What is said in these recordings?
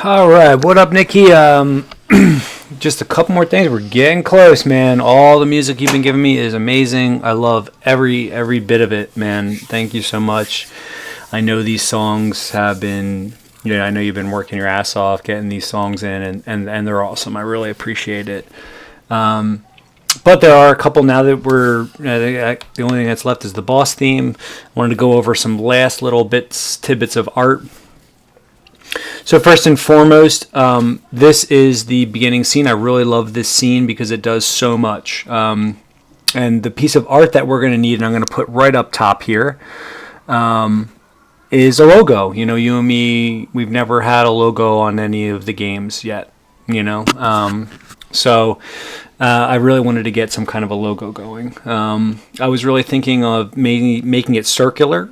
All right, what up, Nikki? Just a couple more things. We're getting close, man. All the music you've been giving me is amazing. I love every bit of it, man. Thank you so much. I know these songs have been, I know you've been working your ass off getting these songs in, and they're awesome. I really appreciate it. But there are a couple now that the only thing that's left is the boss theme. I wanted to go over some last little tidbits of art. So first and foremost, this is the beginning scene. I really love this scene because it does so much. And the piece of art that we're going to need, and I'm going to put right up top here, is a logo. You and me, we've never had a logo on any of the games yet, So I really wanted to get some kind of a logo going. I was really thinking of making it circular,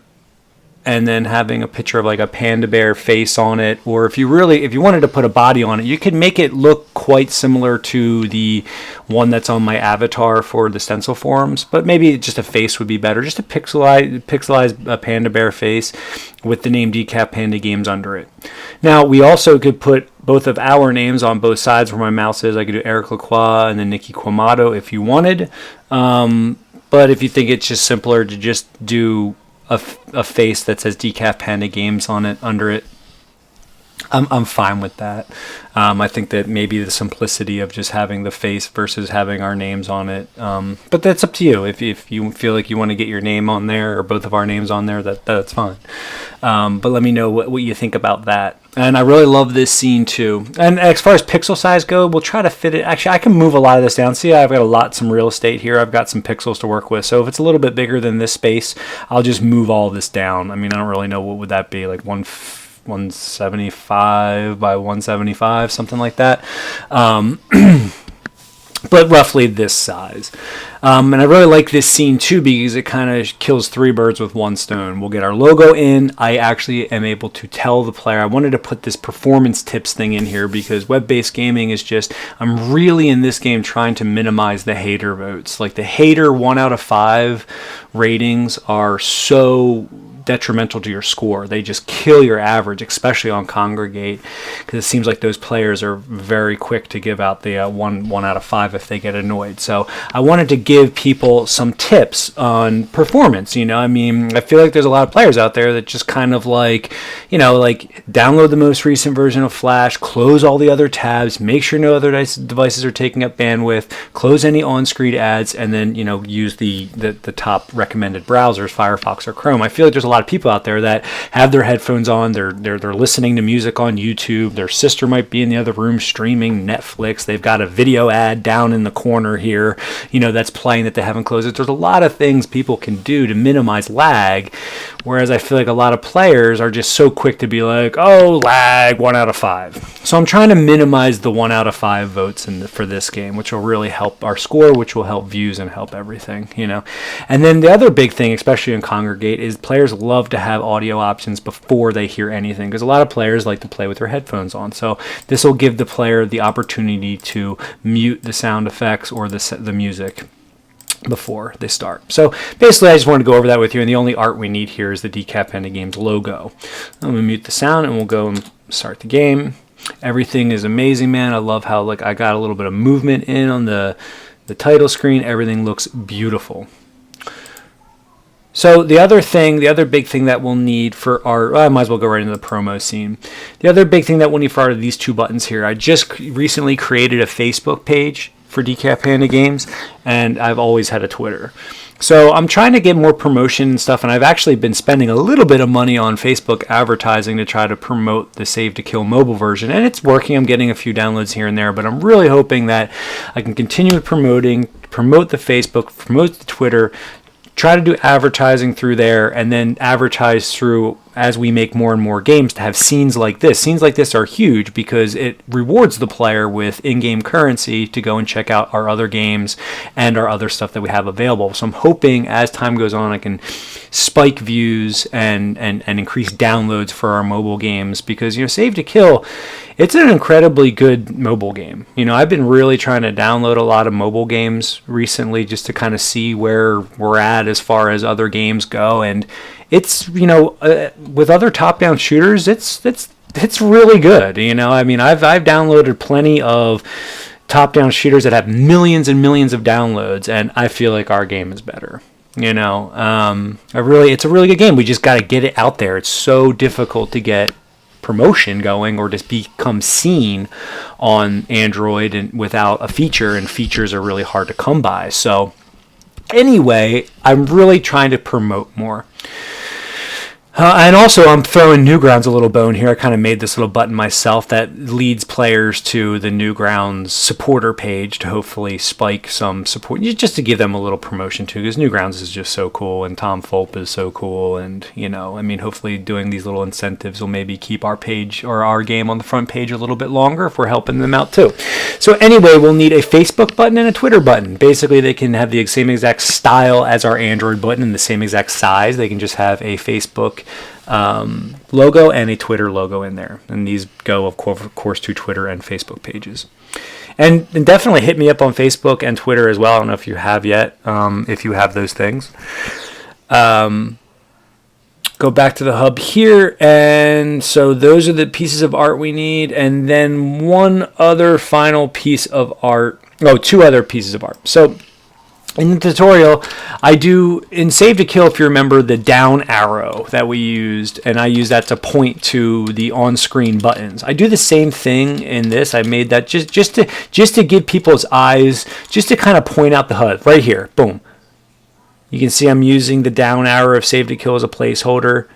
and then having a picture of like a panda bear face on it, or if you wanted to put a body on it, you could make it look quite similar to the one that's on my avatar for the stencil forums, but maybe just a face would be better, just a pixelize a panda bear face with the name Decaf Panda Games under it. Now we also could put both of our names on both sides where my mouse is. I could do Eric Lacroix and then Nikki Quamato if you wanted, but if you think it's just simpler to just do a face that says Decaf Panda Games on it, under it, I'm fine with that. I think that maybe the simplicity of just having the face versus having our names on it. But that's up to you. If you feel like you want to get your name on there or both of our names on there, that's fine. But let me know what you think about that. And I really love this scene too. And as far as pixel size go, we'll try to fit it. Actually, I can move a lot of this down. See, I've got some real estate here. I've got some pixels to work with. So if it's a little bit bigger than this space, I'll just move all this down. I mean, I don't really know what would that be, like 175 by 175, something like that. But roughly this size. And I really like this scene too because it kind of kills three birds with one stone. We'll get our logo in. I actually am able to tell the player. I wanted to put this performance tips thing in here because web-based gaming is just, I'm really in this game trying to minimize the hater votes. Like the hater 1 out of 5 ratings are so detrimental to your score. They just kill your average, especially on Kongregate, because it seems like those players are very quick to give out the 1 out of 5 if they get annoyed. So I wanted to give people some tips on performance. I mean, I feel like there's a lot of players out there that just kind of like download the most recent version of Flash, close all the other tabs, make sure no other devices are taking up bandwidth, close any on-screen ads, and then use the top recommended browsers, Firefox or Chrome. I feel like there's a lot of people out there that have their headphones on, they're listening to music on YouTube, their sister might be in the other room streaming Netflix, they've got a video ad down in the corner here, that's playing that they haven't closed it. There's a lot of things people can do to minimize lag, whereas I feel like a lot of players are just so quick to be like, oh, lag, 1 out of 5. So I'm trying to minimize the 1 out of 5 votes for this game, which will really help our score, which will help views and help everything, And then the other big thing, especially in Kongregate, is players love to have audio options before they hear anything, because a lot of players like to play with their headphones on. So this will give the player the opportunity to mute the sound effects or the music before they start. So basically I just wanted to go over that with you, and the only art we need here is the Decaf Panda Games logo. I'm going to mute the sound and we'll go and start the game. Everything is amazing, man. I love how I got a little bit of movement in on the title screen. Everything looks beautiful. So the other big thing that we'll need for I might as well go right into the promo scene. The other big thing that we'll need for are these two buttons here. I just recently created a Facebook page for Decaf Panda Games, and I've always had a Twitter. So I'm trying to get more promotion and stuff, and I've actually been spending a little bit of money on Facebook advertising to try to promote the Save to Kill mobile version, and it's working. I'm getting a few downloads here and there, but I'm really hoping that I can continue with promote the Facebook, promote the Twitter, try to do advertising through there, and then advertise through as we make more and more games to have scenes like this. Scenes like this are huge because it rewards the player with in-game currency to go and check out our other games and our other stuff that we have available. So I'm hoping as time goes on I can spike views and increase downloads for our mobile games, because Save to Kill, it's an incredibly good mobile game. I've been really trying to download a lot of mobile games recently just to kind of see where we're at as far as other games go, and it's with other top-down shooters, it's it's really good. I mean, I've downloaded plenty of top-down shooters that have millions and millions of downloads, and I feel like our game is better. It's a really good game. We just got to get it out there. It's so difficult to get promotion going or just become seen on Android and without a feature, and features are really hard to come by. So anyway, I'm really trying to promote more. And also, I'm throwing Newgrounds a little bone here. I kind of made this little button myself that leads players to the Newgrounds supporter page to hopefully spike some support, just to give them a little promotion too, because Newgrounds is just so cool, and Tom Fulp is so cool, and hopefully doing these little incentives will maybe keep our page or our game on the front page a little bit longer if we're helping them out too. So anyway, we'll need a Facebook button and a Twitter button. Basically, they can have the same exact style as our Android button and the same exact size. They can just have a Facebook logo and a Twitter logo in there, and these go of course to Twitter and Facebook pages. And definitely hit me up on Facebook and Twitter as well. I don't know if you have yet, if you have those things. Go back to the hub here, and so those are the pieces of art we need, and then one other final piece of art. Two other pieces of art. So in the tutorial, I do, in Save to Kill, if you remember, the down arrow that we used, and I use that to point to the on-screen buttons. I do the same thing in this. I made that just to give people's eyes, just to kind of point out the HUD. Right here, boom. You can see I'm using the down arrow of Save to Kill as a placeholder.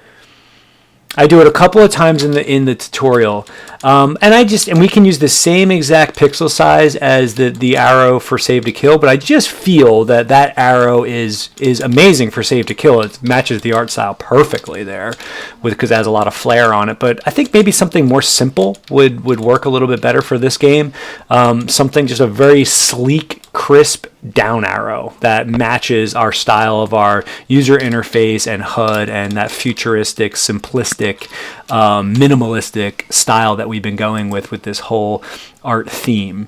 I do it a couple of times in the tutorial, and we can use the same exact pixel size as the arrow for Save to Kill, but I just feel that arrow is amazing for Save to Kill. It matches the art style perfectly there, because it has a lot of flair on it. But I think maybe something more simple would work a little bit better for this game. Something just a very sleek, crisp down arrow that matches our style of our user interface and HUD and that futuristic, simplistic, minimalistic style that we've been going with this whole art theme.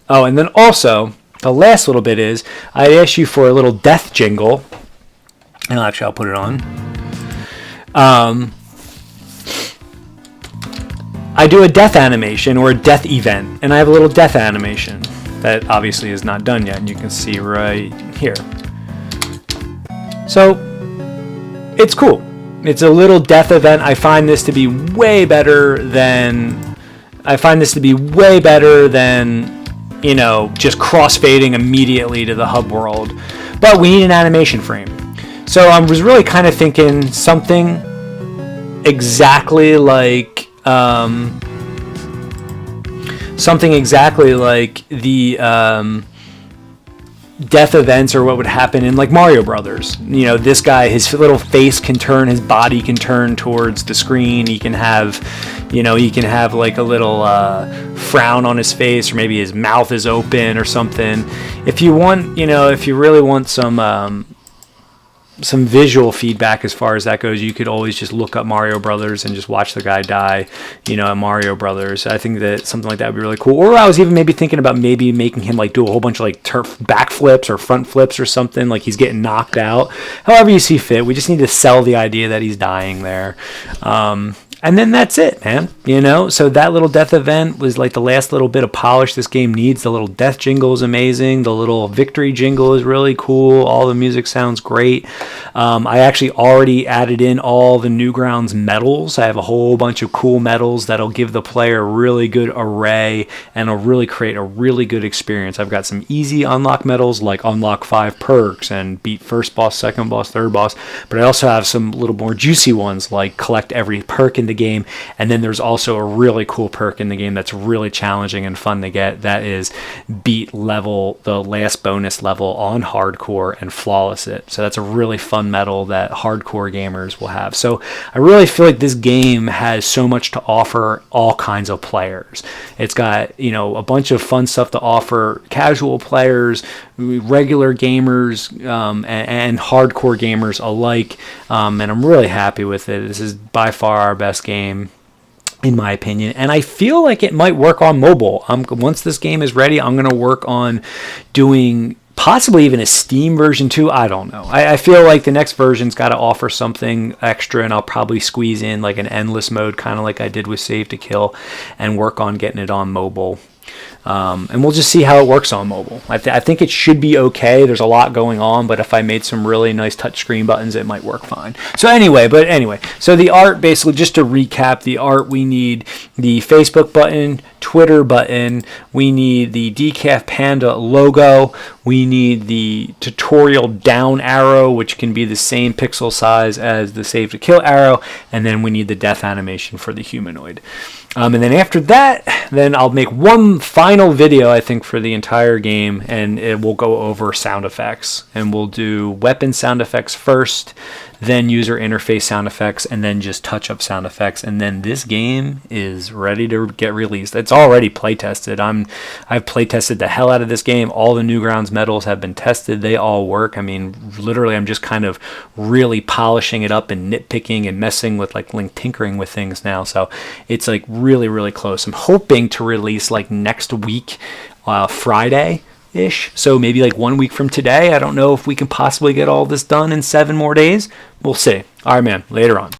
Oh, and then also the last little bit is I asked you for a little death jingle, and actually I'll put it on. I do a death animation or a death event, and I have a little death animation that obviously is not done yet, and you can see right here. So it's cool. It's a little death event. I find this to be way better than just crossfading immediately to the hub world. But we need an animation frame. So I was really kind of thinking something exactly like the death events, or what would happen in like Mario Brothers. This guy, his little face can turn, his body can turn towards the screen. He can have like a little frown on his face, or maybe his mouth is open or something. If you really want some visual feedback as far as that goes, you could always just look up Mario Brothers and just watch the guy die, at Mario Brothers. I think that something like that would be really cool. Or I was even maybe thinking about maybe making him like do a whole bunch of like backflips or front flips or something, like he's getting knocked out. However you see fit. We just need to sell the idea that he's dying there. And then that's it, man. So that little death event was like the last little bit of polish this game needs. The little death jingle is amazing. The little victory jingle is really cool. All the music sounds great. I actually already added in all the Newgrounds medals. I have a whole bunch of cool medals that'll give the player a really good array and will really create a really good experience. I've got some easy unlock medals like unlock 5 perks and beat first boss, second boss, third boss. But I also have some little more juicy ones like collect every perk in the game, and then there's also a really cool perk in the game that's really challenging and fun to get. That is beat the last bonus level on hardcore and flawless it. So that's a really fun medal that hardcore gamers will have. So I really feel like this game has so much to offer all kinds of players. It's got a bunch of fun stuff to offer casual players, regular gamers, and hardcore gamers alike, and I'm really happy with it. This is by far our best game, in my opinion, and I feel like it might work on mobile. Once this game is ready, I'm going to work on doing Possibly even a Steam version too. I don't know. I feel like the next version's got to offer something extra, and I'll probably squeeze in like an endless mode, kind of like I did with Save to Kill, and work on getting it on mobile. And we'll just see how it works on mobile. I think it should be okay. There's a lot going on, but if I made some really nice touchscreen buttons, it might work fine. So anyway, so the art, basically, just to recap, the art, we need the Facebook button, Twitter button, we need the Decaf Panda logo, we need the tutorial down arrow, which can be the same pixel size as the Save to Kill arrow, and then we need the death animation for the humanoid. And then after that, then I'll make one final video, I think, for the entire game, and it will go over sound effects. And we'll do weapon sound effects first, then user interface sound effects, and then just touch-up sound effects. And then this game is ready to get released. It's already play-tested. I've play-tested the hell out of this game. All the Newgrounds medals have been tested. They all work. I mean, literally, I'm just kind of really polishing it up and nitpicking and messing with, like, tinkering with things now. So it's, like, really, really close. I'm hoping to release, like, next week, Friday-ish. So maybe, like, 1 week from today. I don't know if we can possibly get all this done in 7 more days. We'll see. All right, man. Later on.